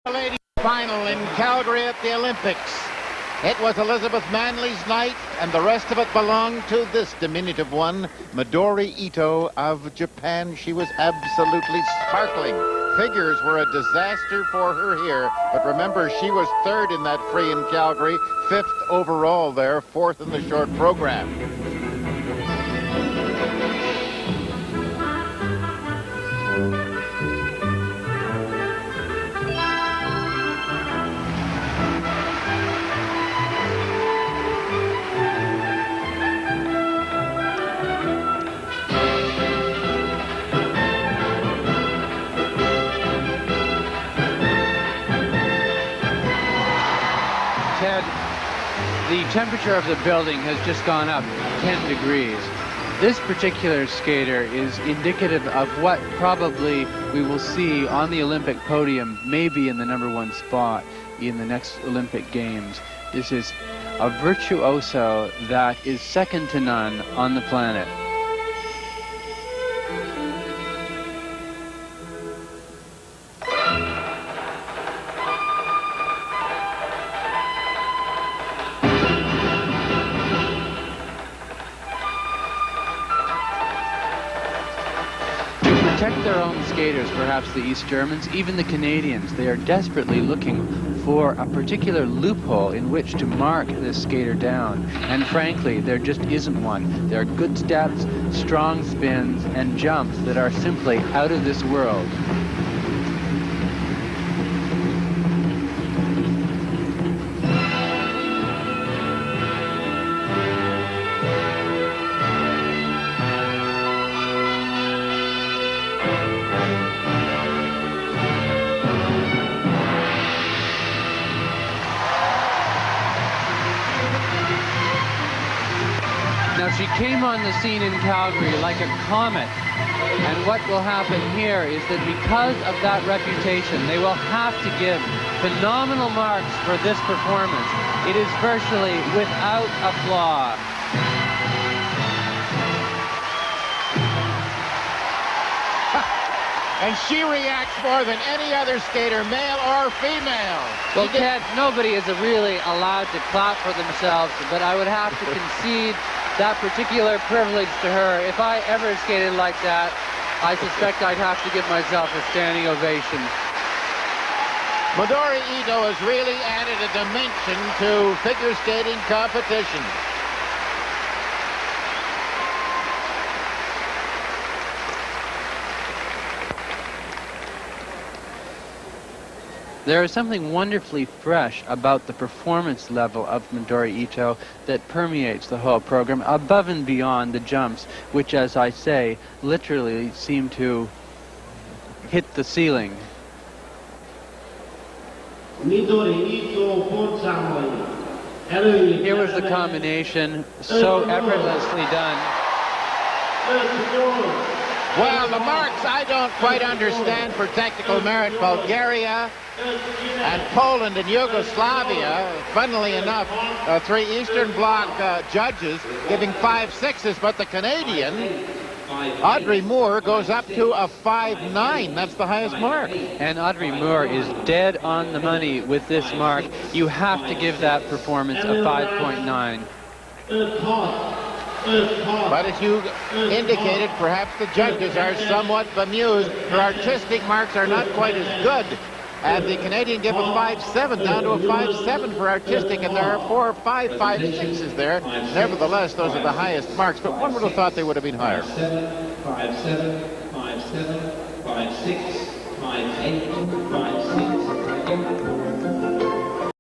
Ladies final in Calgary at the Olympics. It was Elizabeth Manley's night, and the rest of it belonged to this diminutive one, Midori Ito of Japan. She was absolutely sparkling. Figures were a disaster for her here, but remember, she was third in that free in Calgary, fifth overall there, fourth in the short program. Ted, the temperature of the building has just gone up 10 degrees. This particular skater is indicative of what probably we will see on the Olympic podium, maybe in the #1 spot in the next Olympic Games. This is a virtuoso that is second to none on the planet. Protect their own skaters, perhaps the East Germans, even the Canadians. They are desperately looking for a particular loophole in which to mark this skater down. And frankly, there just isn't one. There are good steps, strong spins, and jumps that are simply out of this world. Now, she came on the scene in Calgary like a comet, and what will happen here is that because of that reputation, they will have to give phenomenal marks for this performance. It is virtually without a flaw. And she reacts more than any other skater, male or female. Well, Ted, nobody is really allowed to clap for themselves, but I would have to concede that particular privilege to her. If I ever skated like that, I suspect I'd have to give myself a standing ovation. Midori Ito has really added a dimension to figure skating competition. There is something wonderfully fresh about the performance level of Midori Ito that permeates the whole program, above and beyond the jumps, which, as I say, literally seem to hit the ceiling. Here was the combination, so effortlessly done. Well, the marks I don't quite understand for technical merit. Bulgaria and Poland and Yugoslavia, funnily enough, three Eastern Bloc judges giving 5.6s, but the Canadian, Audrey Moore, goes up to a 5.9. That's the highest mark. And Audrey Moore is dead on the money with this mark. You have to give that performance a 5.9. But as you indicated, perhaps the judges are somewhat bemused. Her artistic marks are not quite as good. And the Canadian give a 5.7 down to a 5.7 for artistic, and there are 4 or 5 5.6s there. Nevertheless, those are the highest marks, but one would have thought they would have been higher. 5.7, 5.7, 5.7, 5.6, 5.8, 5.6.